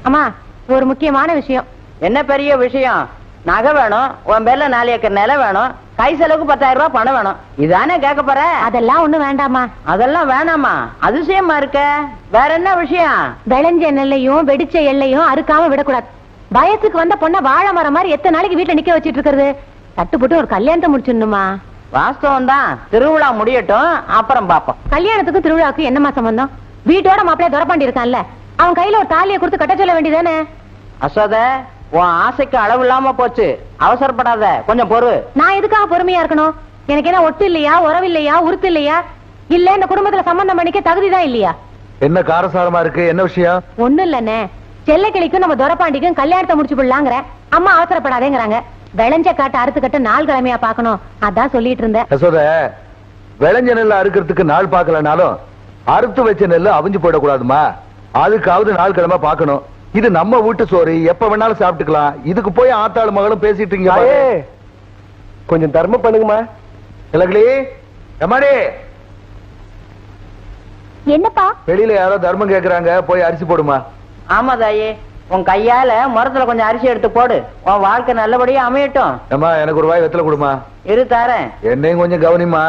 அம்மா ஒரு முக்கியமான விஷயம். என்ன பெரிய விஷயம்? நகை வேணும், உன் பேர்ல 4 ஏக்கர் நிலம் வேணும், கை செலவுக்கு 10,000 ரூபாய் பணம் வேணும். இதானே கேட்க போற? அதெல்லாம் ஒண்ணும் வேண்டாமா. அதெல்லாம் வேணாமா? அதிசயமா இருக்க. வேற என்ன விஷயம்? விளைஞ்ச நெல்லையும் வெடிச்ச எல்லையும் அறுக்காம விடக்கூடாது. வயசுக்கு வந்த பொண்ண வாழை மரம் மாதிரி எத்தனை நாளைக்கு வீட்டுல நிக்க வச்சிட்டு இருக்கிறது? தட்டுப்பட்டு ஒரு கல்யாணத்தை முடிச்சிடணுமா? வாஸ்தவம் தான். திருவிழா முடியட்டும், அப்புறம் பாப்போம். கல்யாணத்துக்கு திருவிழாவுக்கு என்னமா சம்பந்தம்? வீட்டோட மாப்பிள்ளைய துரப்பாண்டி இருக்கான்ல, அவன் கையில ஒரு தாலியை கொடுத்து கட்ட சொல்ல வேண்டியதானே? அசோத, உன் ஆசைக்கு அளவு இல்லாம போச்சு. அவசரப்படாத, கொஞ்சம் பொறு. நான் எதுக்காக பொறுமையா இருக்கணும்? எனக்கு என்ன ஒட்டு இல்லையா, உறவு இல்லையா, உறுத்து இல்லையா? இல்ல இந்த குடும்பத்துல சம்பந்தம் பண்ணிக்க தகுதிதான் இல்லையா? என்ன காரசாரமா இருக்கு? என்ன விஷயம்? ஒண்ணும் இல்லண்ணே, செல்லக்கிளிக்கும் நம்ம துரப்பாண்டிக்கும் கல்யாணத்தை முடிச்சு போடலாங்கிற அம்மா அவசரப்படாதேங்கிறாங்க. விளைஞ்ச காட்டு அறுத்து கட்ட நாள் கிழமையா பாக்கணும், அதான் சொல்லிட்டு இருந்தேன். யசோத, விளைஞ்ச நெல்லை அறுக்கிறதுக்கு நாள் பார்க்கலனாலும் அறுத்து வச்ச நெல்லு அவிஞ்சு போயிடக்கூடாதுமா. அதுக்காவது நாள் கிழமை பார்க்கணும். இது நம்ம வீட்டு சோறு, எப்ப வேணாலும் சாப்பிட்டுக்கலாம். இதுக்கு போய் ஆத்தாளு மகளும் பேசிட்டு இருக்கீங்க. கொஞ்சம் தர்மம் பண்ணுங்கம்மா. இலகளி, எம்மாடி, என்னப்பா? வெளியில யாரோ தர்மம் கேக்குறாங்க, போய் அரிசி போடுமா. ஆமா தாயே, உன் கையால மரத்துல கொஞ்சம் அரிசி எடுத்து போடு. உன் வாழ்க்கை நல்லபடியா அமையட்டும். அம்மா, எனக்கு ஒரு வாய் வெத்தலை கொடுமா. இரு தாரேன். என்னையும் கொஞ்சம் கவனிமா.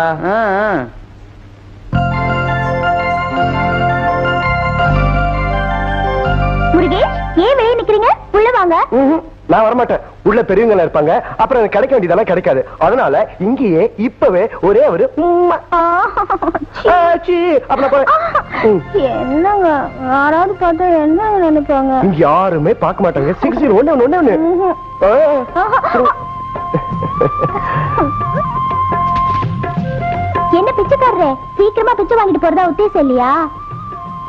முருகேஷ், ஏன் வெளியே நிக்கிறீங்க? உள்ள வாங்க. நான் வரமாட்டேன். உள்ள பெரியவங்க இருப்பாங்க, அப்புறம் எனக்கு கிடைக்க வேண்டியதெல்லாம் கிடைக்காது. அதனால இங்கேயே இப்பவே ஒரே ஒரு என்னங்க யாராவது பார்த்தா என்ன நினைப்பாங்க? இங்க யாருமே பார்க்க மாட்டாங்க. 6 ஒண்ணு என்ன பிச்சைக்காரரே, சீக்கிரமா பிச்சை வாங்கிட்டு போறதா உத்தேசம் இல்லையா?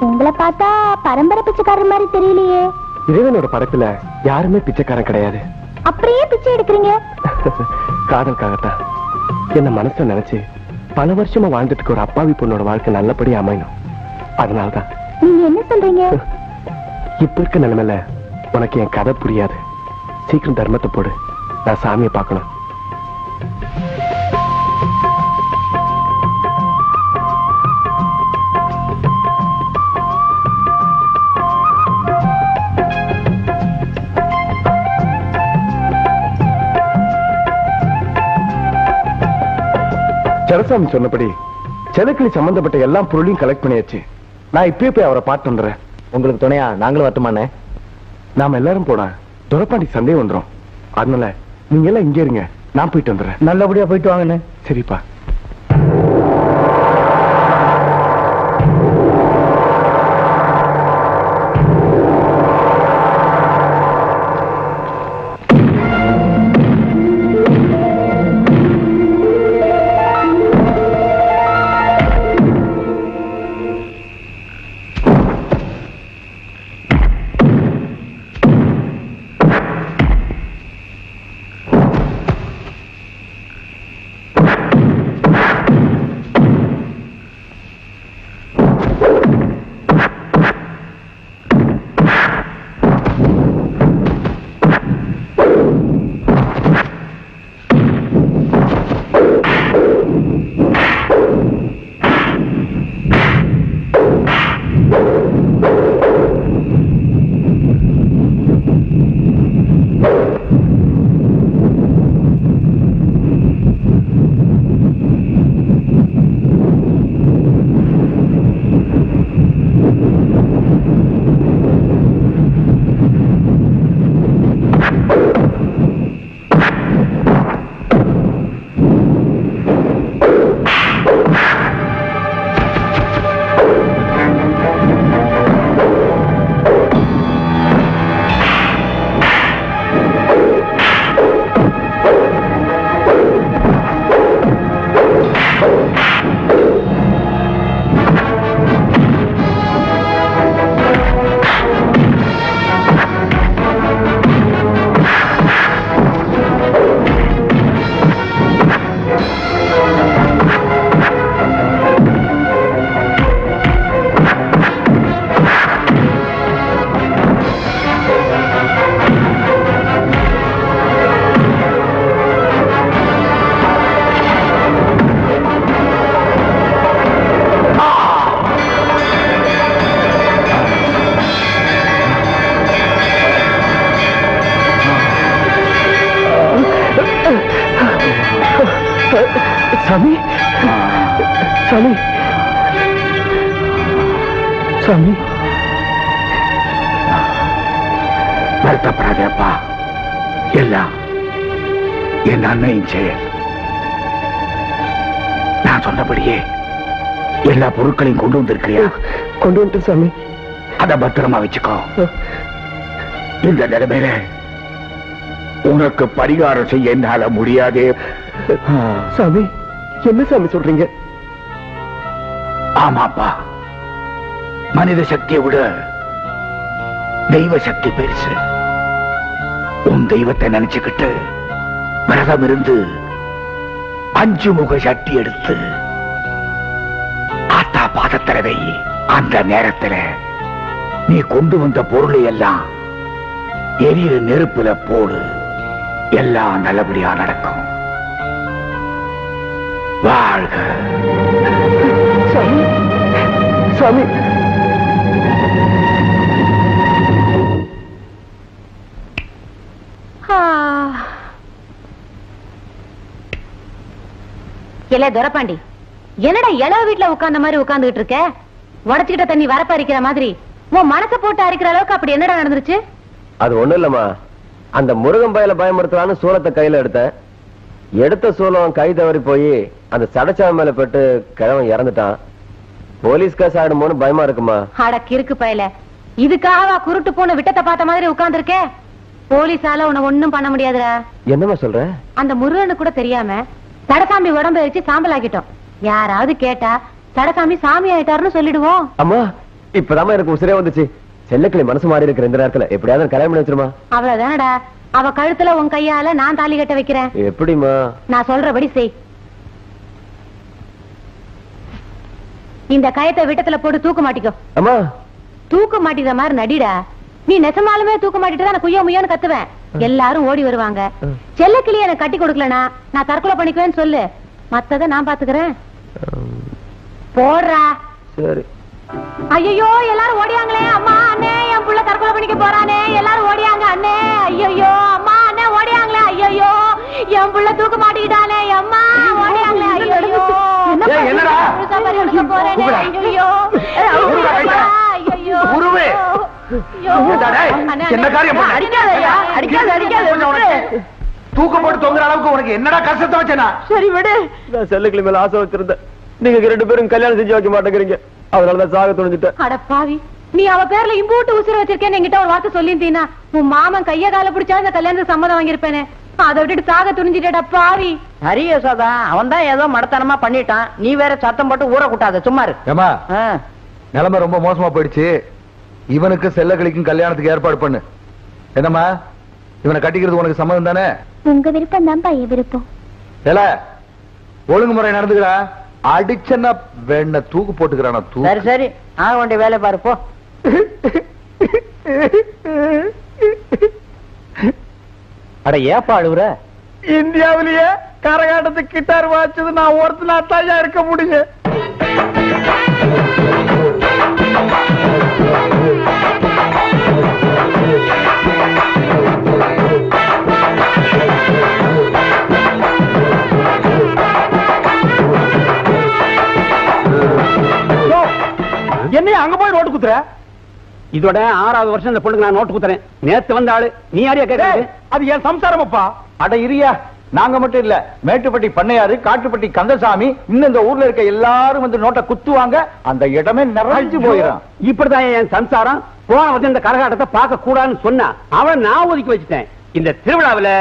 உங்களை பார்த்தா பரம்பரை பிச்சைக்காரர் மாதிரி தெரியலையே. இறைவனோட படைப்புல யாருமே பிச்சைக்காரன் கிடையாது. அப்படியே பிச்சை எடுக்கிறீங்க? காதல்காகத்தான். என்ன மனச நினைச்சு பல வருஷமா வாழ்ந்துட்டு ஒரு அப்பாவி பொண்ணோட வாழ்க்கை நல்லபடியா அமையணும். அதனாலதான். நீங்க என்ன சொல்றீங்க? இப்ப இருக்க நிலைமையில உனக்கு என் கதை புரியாது. சீக்கிரம் தர்மத்தை போடு, நான் சாமியை பார்க்கணும். சரசாமி சொன்னபடி செலக்கிளி சம்பந்தப்பட்ட எல்லா பொருளையும் கலெக்ட் பண்ணியாச்சு. நான் இப்பயே போய் அவரை பார்த்து வந்துடுறேன். உங்களுக்கு துணையா நாங்களும் வரட்டுமானே? நாம எல்லாரும் போனா துரப்பாண்டி சந்தேகம் வந்துடும். அதனால நீங்க எல்லாம் இங்கே இருங்க, நான் போயிட்டு வந்துடுறேன். நல்லபடியா போயிட்டு வாங்கண்ணே. சரிப்பா. சாமி, வருத்தப்படாதே அப்பா. எல்லாம் என் அன்னையின் செயல். நான் சொன்னபடியே எல்லா பொருட்களையும் கொண்டு வந்திருக்கிறியா? கொண்டு வந்து சாமி. அத பத்திரமா வச்சுக்கோ. இந்த நிலைமையில உனக்கு பரிகாரம் செய்ய என்னால முடியாதே. சாமி, என்ன சாமி சொல்றீங்க? ஆமாப்பா, மனித சக்தியை விட தெய்வ சக்தி பெருசு. உன் தெய்வத்தை நினைச்சுக்கிட்டு விரதம் இருந்து 5 முக சக்தி எடுத்து ஆத்தா பாதத்துல வை. அந்த நேரத்துல நீ கொண்டு வந்த பொருளை எல்லாம் எரியிற நெருப்புல போடு. எல்லாம் நல்லபடியா நடக்கும். வாழ்க. சாமி, சாமி. இல்ல துரப்பாண்டி, என்னடா இளவு வீட்டுல உட்கார்ந்த மாதிரி உட்கார்ந்துகிட்டு இருக்க? உடச்சுக்கிட்ட தண்ணி வரப்ப அரிக்கிற மாதிரி உன் மனசை போட்டு அரிக்கிற அளவுக்கு அப்படி என்னடா நடந்துருச்சு? அது ஒண்ணு இல்லம்மா, அந்த முருகன் பயல பயமுறுத்தலான்னு சூலத்தை கையில எடுத்த சூலம் கை தவறி போய் அந்த சடச்சாமி மேல பட்டு கிழவன் இறந்துட்டான். போலீஸ் கேஸ் ஆயிடுமோன்னு பயமா இருக்குமா? அட கிறுக்கு பயல, இதுக்காகவா குருட்டு போன விட்டத்தை பார்த்த மாதிரி உட்கார்ந்து இருக்க? போலீஸால உன்னை ஒண்ணும் பண்ண முடியாதுடா. என்னம்மா சொல்ற? அந்த முருகனு கூட தெரியாம சடசாமி உடம்பு வச்சு சாம்பல் ஆக்கிட்டோம். யாராவது கேட்டா சடசாமி சாமி ஆயிட்டாருன்னு சொல்லிடுவோம். அம்மா, இப்பதான் எனக்கு உசிரே வந்துச்சு. செல்லக்கிளி மனசு மாறி இருக்கிற இந்த நேரத்துல எப்படியாவது கல்யாணம் பண்ணி வச்சிருமா? அவ்வளவுதானடா. அவ கழுத்துல உன் கையால நான் தாலி கட்ட வைக்கிறேன். எப்படிமா? நான் சொல்றபடி செய். இந்த கயத்தை விட்டத்துல போட்டு தூக்க மாட்டிக்கோ. அம்மா, தூக்க மாட்டிக்கிற மாதிரி நடிடா. நீ நெசமாலுமே தூக்க மாட்டிட்டு தான் குய்யோ முய்யோன்னு கத்துவேன். எல்லாரும் ஓடி வருவாங்க. செல்லக்கிளி எனக்கு கட்டி கொடுக்கலனா நான் தற்கொலை பண்ணிக்குவேன்னு சொல்லு. மத்தத நான் பாத்துக்கிறேன். போடுறா. சரி. ஐயோ, எல்லாரும் ஓடியாங்களே. அம்மா, அண்ணே, என் புள்ள தற்கொலை பண்ணிக்க போறானே. எல்லாரும் ஓடியாங்க அண்ணே. ஐயோ, அம்மா, அண்ணே ஓடியாங்களே. ஐயோ, என் புள்ள தூக்க மாட்டிக்கிட்டானே. அம்மா, ஓடியாங்களே. ஐயோ, என்னடா போறேனே. ஐயோ, ஐயோ, குருவே, என்ன காரியம்? தூக்க போட்டு தொங்குற அளவுக்கு உனக்கு என்னடா கஷ்டத்தை வச்சனா? சரி விடு. நான் செல்லக்கிளி மேல ஆசை வச்சிருந்தேன். நீங்க 2 பேரும் கல்யாணம் செஞ்சு வைக்க மாட்டேங்கிறீங்க. அதனாலதான் சாக துணிஞ்சிட்டேன். அட பாவி, நீ அவ பேர்ல இம்பூட்டு உசுர வச்சிருக்கேன்னு என்கிட்ட ஒரு வார்த்தை சொல்லியிருந்தீனா உன் மாமன் கைய கால பிடிச்சா இந்த கல்யாணத்துக்கு சம்மதம் வாங்கியிருப்பேனே. அதை விட்டுட்டு சாக துணிஞ்சிட்டா பாவி. ஹரி யசோதா, அவன் தான் ஏதோ மடத்தனமா பண்ணிட்டான். நீ வேற சத்தம் போட்டு ஊற கூட்டாத, சும்மா இரு. ஏமா, நிலைமை ரொம்ப மோசமா போயிடுச்சு. இவனுக்கு செல்லக்கிளிக்கும் கல்யாணத்துக்கு ஏற்பாடு பண்ணு. என்னம்மா, இவனை கட்டிக்கிறது உனக்கு சம்மதம் தானே? உங்க விருப்பம் தான் பையன் விருப்பம். ஒழுங்குமுறை நடந்துக்கிறா. அடிச்சன்னா வேண தூக்கு போட்டுக்கிறானா? சரி சரி, ஆக வேண்டிய வேலை பாரு போ. அட ஏப்பா அழுவுற? இந்தியாவிலேயே கரகாட்டத்துக்கு கிட்டார் வாச்சது நான் ஒருத்தனா தாயா இருக்க முடியும். என்னைய அங்க போய் நோட்டு குத்துற? இதோட 6வது வருஷம் இந்த பொண்ணுக்கு நான் நோட்டு குத்துறேன். நேத்து வந்த ஆளு நீ யாரையா கேட்கறது? அது என் சம்சாரம் அப்பா. அட இரியா, நாங்க மட்டும் இல்ல, மேட்டுப்பட்டி பண்ணையாரு, காட்டுப்பட்டி கந்தசாமி, இன்னும் இந்த ஊர்ல இருக்க எல்லாரும் வந்து நோட்டை குத்துவாங்க. அந்த இடமே நிறைஞ்சு போயிடும். இப்படிதான் என் சம்சாரம். போன வந்து இந்த கரகாட்டத்தை பார்க்க கூடாதுன்னு சொன்னா அவன் நான் ஒதுக்கி வச்சுட்டேன். இந்த திருவிழாவில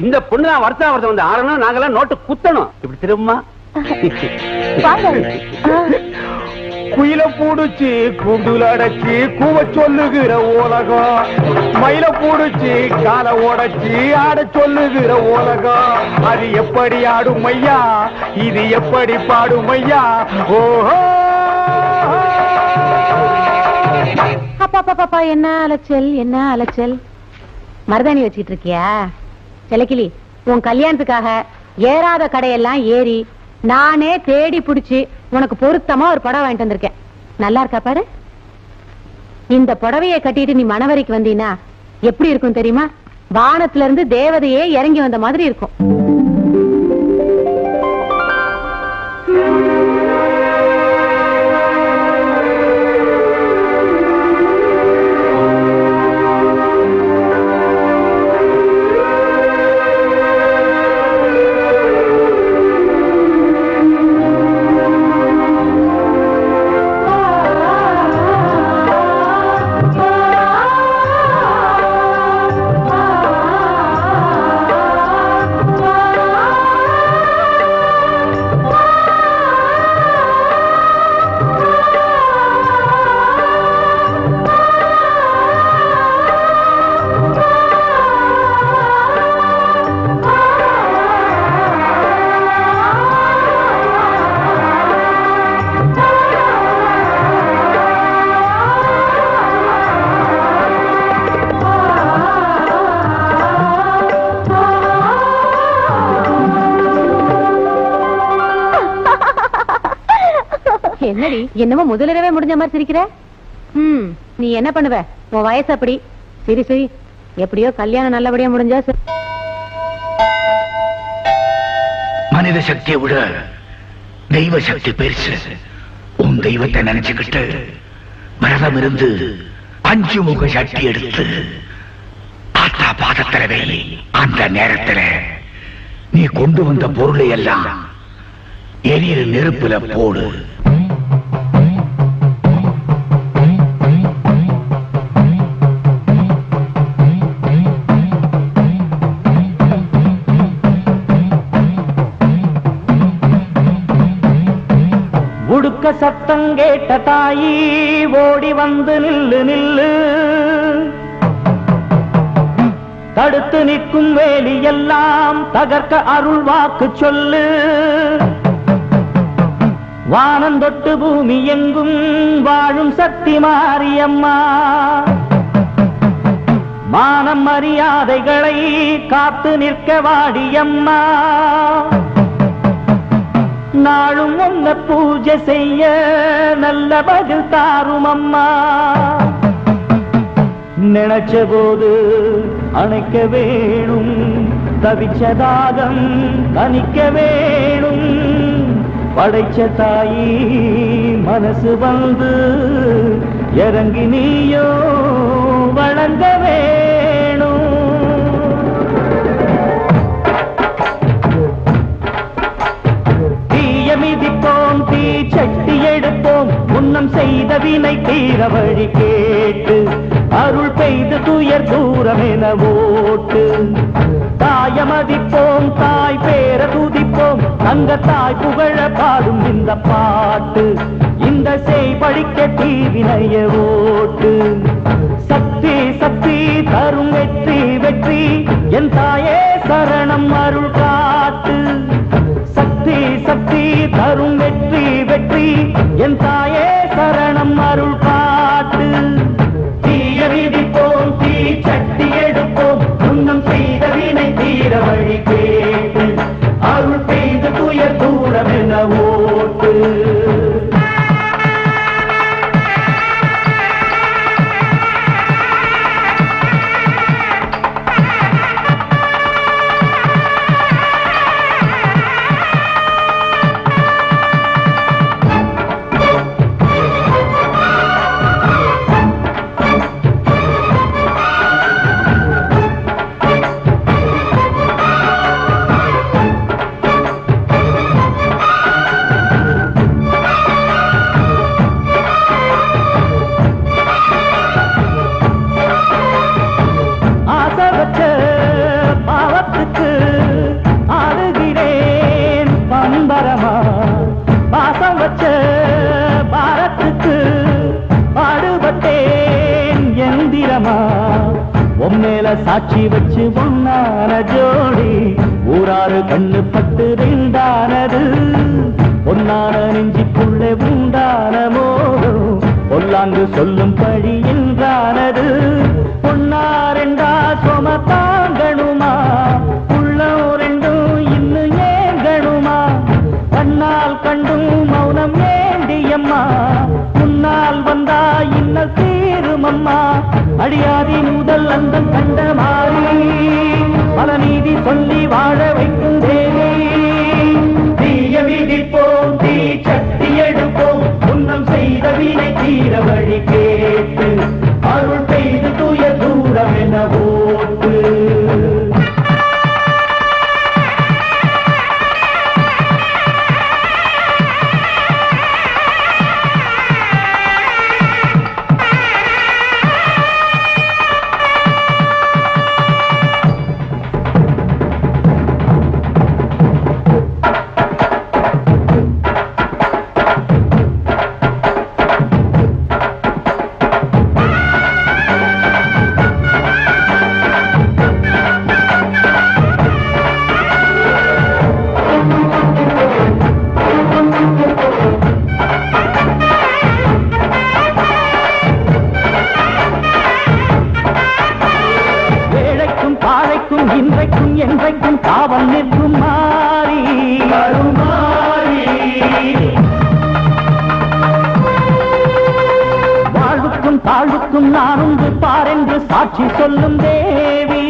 இந்த பொண்ணு தான் வருஷம் வந்து ஆறணும், நாங்கெல்லாம் நோட்டு குத்தணும். இப்படி திரும்ப குயில பூடிச்சு கூண்டுல அடைச்சு கூவ சொல்லுகிற உலகம், மயில பூடிச்சு கால உடைச்சு ஆட சொல்லுகிற உலகம். அது எப்படி ஆடும் ஐயா, இது எப்படி பாடும் ஐயா? ஓஹோ, அப்பா என்ன அலைச்சல், என்ன அலைச்சல். மருதாணி வச்சுக்கிட்டு இருக்கியா? செல்லக்கிளி, உன் கல்யாணத்துக்காக ஏறாத கடையெல்லாம் ஏறி நானே தேடி புடிச்சு உனக்கு பொருத்தமா ஒரு புடவை வாங்கிட்டு வந்திருக்கேன். நல்லா இருக்கா பாரு. இந்த புடவையை கட்டிட்டு நீ மணவரைக்கு வந்தீனா எப்படி இருக்கும் தெரியுமா? வானத்துல இருந்து தேவதையே இறங்கி வந்த மாதிரி இருக்கும். என்னடி என்னமோ முதலிரவே முடிஞ்ச மாதிரி சிரிக்கிற? நீ என்ன பண்ணுவ? உன் வயசு அப்படி. சரி சரி, எப்படியோ கல்யாணம் நல்லபடியா முடிஞ்சா சரி. மனித சக்தியை விட தெய்வ சக்தி பெருசு. உன் தெய்வத்தை நினைச்சுக்கிட்டு விரதம் இருந்து 5 முக சக்தி எடுத்து ஆத்தா பாதத்துல வை. அந்த நேரத்துல நீ கொண்டு வந்த பொருளை எல்லாம் எரியிற நெருப்புல போடு. உடுக்க சத்தம் கேட்ட தாயி ஓடி வந்து நில்லு நில்லு, தடுத்து நிற்கும் வேலி எல்லாம் தகர்க்க அருள் வாக்கு சொல்லு. வானந்தொட்டு பூமி எங்கும் வாழும் சக்தி மாரியம்மா, மானம் மரியாதைகளை காத்து நிற்க வாடியம்மா. நாளும் உன்னை பூஜை செய்ய நல்ல பதில் தாரும் அம்மா. நினைச்ச போது அணைக்க வேணும், தவிச்ச தாகம் தணிக்க வேணும். படைச்ச தாயி மனசு வந்து இறங்கி நீயோ வழங்க வேணும். மிதிப்போம், தீ சட்டி எடுப்போம், முன்னம் செய்த வினை தீர வழி கேட்டு அருள் பெய்து துயர் தூரம் என ஓட்டு. தாய மதிப்போம், தாய் பேர துதிப்போம், தங்க தாய் புகழ பாடும் இந்த பாட்டு. இந்த செய் படிக்க தீவினைய ஓட்டு. சக்தி சக்தி தரும் வெற்றி வெற்றி, என் தாயே சரணம் அருள் காட்டு. சக்தி சக்தி தரும் வெற்றி வெற்றி, என் தாயே சரணம் அருள் காட்டு. தீய விதிப்போம், தீ சட்டி எடுப்போம், முன்னம் செய்த வினை தீர வழி கேட்டு அருள் பெய்து துயர் தூரம் என ஓட்டு. சாட்சி வச்சு ஒன்னான ஜோடி ஊராறு கண்ணு பட்டு ரெண்டானது. பொன்னான நெஞ்சிக்குள்ளே உண்டான மோகம் பொல்லாங்கு சொல்லும் பழி என்றானது. பொன்னாரெண்டா சொம தாங்கணுமா, உள்ளம் ரெண்டும் இன்னும் ஏங்கணுமா. கண்ணால் கண்டும் மௌனம் ஏண்டியம்மா, முன்னால் வந்தா இன்னல் தீருமம்மா. அடியாதி முதல் அந்த கண்ட மாறி பல நீதி சொல்லி வாழ வைக்கும் தேவி. தீய விதிப்போம், தீ சட்டி எடுப்போம், முன்னம் செய்த வினை தீர வழி கேட்டு அருள் பெய்து துயர் தூரம் என ஓட்டு. இன்றைக்கும் என்றைக்கும் காவல் நிற்கும் மாறி பாரென்று சாட்சி சொல்லும் தேவி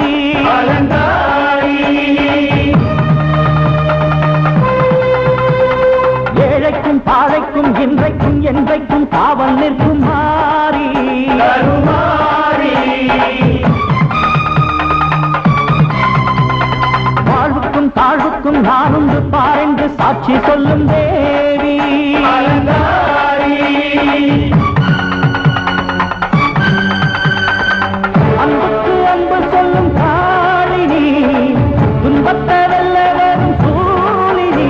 ஏழைக்கும் பாழைக்கும் இன்றைக்கும் என்றைக்கும் காவல் நிற்கும் மாறி வாழ்வுக்கும் தாழ்வுக்கும் நானுண்டு பாரென்று சாட்சி சொல்லும் தேவி அன்புக்கு அன்பு சொல்லும் காளினி துன்பத்தை வெல்ல வரும் சூழினி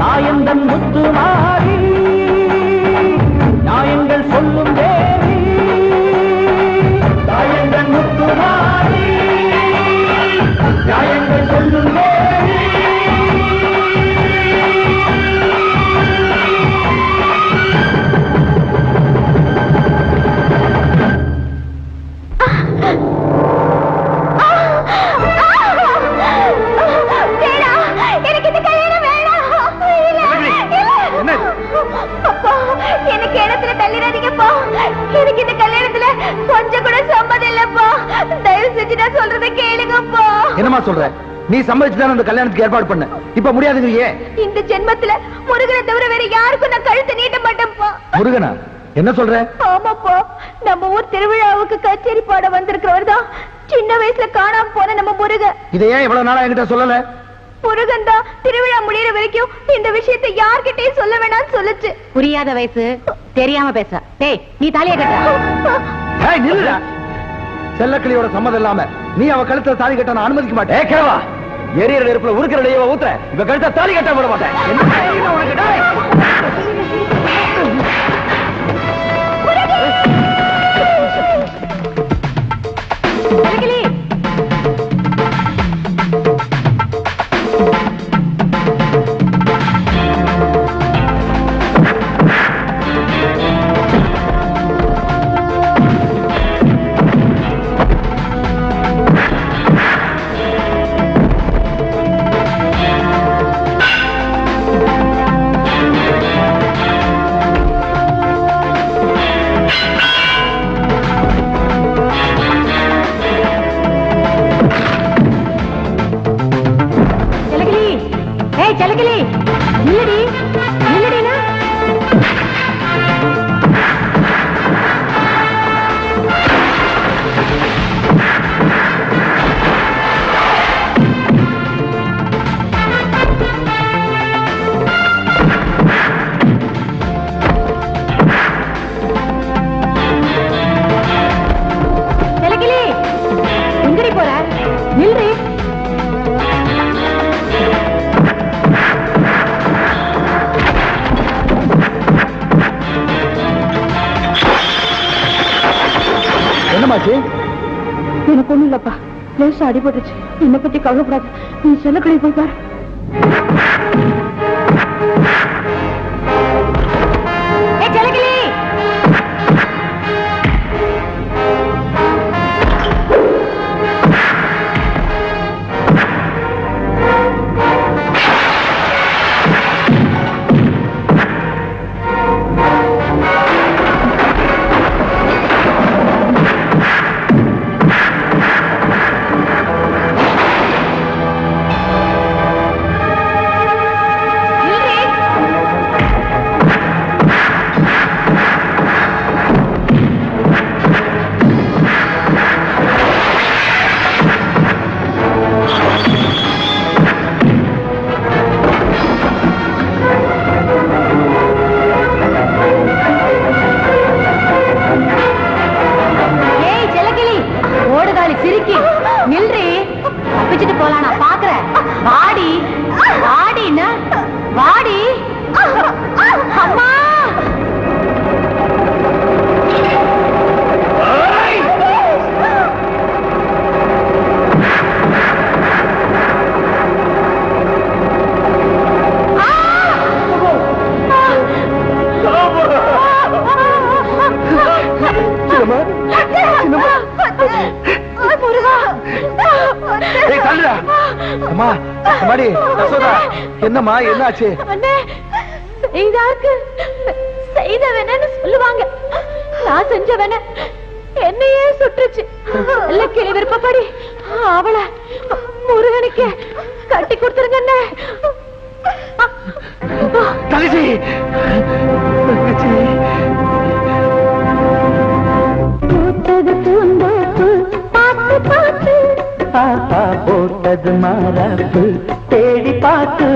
தாயந்தன் முத்து மாறி நியாயங்கள் சொல்லும் தேவி தாயந்தன் முத்து மாறி நியாயங்கள் சொல்லும் தேவி எனக்கு இடத்துல தள்ளிடாதீங்கப்பா. எனக்கு இந்த கல்யாணத்துல கொஞ்சம் கூட சம்மதம் இல்லப்பா. தயவு செஞ்சு நான் சொல்றதை கேளுங்கப்பா. என்னமா சொல்ற? நீ சம்மதிச்சுதான் அந்த கல்யாணத்துக்கு ஏற்பாடு பண்ண. இப்ப முடியாதுங்கறியே. இந்த ஜென்மத்துல முருகனை தவிர வேற யாருக்கும் நான் கழுத்தை நீட்ட மாட்டேன்ப்பா. முருகனா? என்ன சொல்ற? ஆமாப்பா, நம்ம ஊர் திருவிழாவுக்கு கச்சேரி பாட வந்திருக்கிறவர் தான் சின்ன வயசுல காணாம போன நம்ம முருகன். இதை ஏன் இவ்வளவு நாளா என்கிட்ட சொல்லல? முருகன் தான் திருவிழா முடியற வரைக்கும் இந்த விஷயத்தை யார்கிட்டயும் சொல்ல வேணாம்னு சொல்லுச்சு. புரியாத வயசு, தெரியாம பேச. டேய், நீ தலைய கட்ட. ஏய் நில்லுடா. செல்லக்கிளியோட சம்மதம் இல்லாம நீ அவ கழுத்துல தாலி கட்ட நான் அனுமதிக்க மாட்டேன். ஏய் கேவா, எரியற நெருப்புல உருக்குற நெய்யை ஊத்துற. இவ கழுத்துல தாலி கட்ட விட மாட்டேன். என்ன உனக்கு டேய்? எனக்கு ஒண்ணும் இல்லப்பா, லேசா அடிபட்டுச்சு. என்னை பத்தி கவலைப்படாது. நீ செல்லக்கிளி போய் பாரு. என்னம்மா என்னாச்சு? செய்தவனன்னு சொல்லுவாங்க. நான் செஞ்சவன என்னையே சுட்டுச்சு. கிளி விருப்பப்படி அவளை முருகனுக்கு கட்டி கொடுத்துருங்க. தங்கச்சி பூத்தது பூந்தோப்பு பார்த்து பார்த்து போட்டது மாறாப்பு தேடி பார்த்து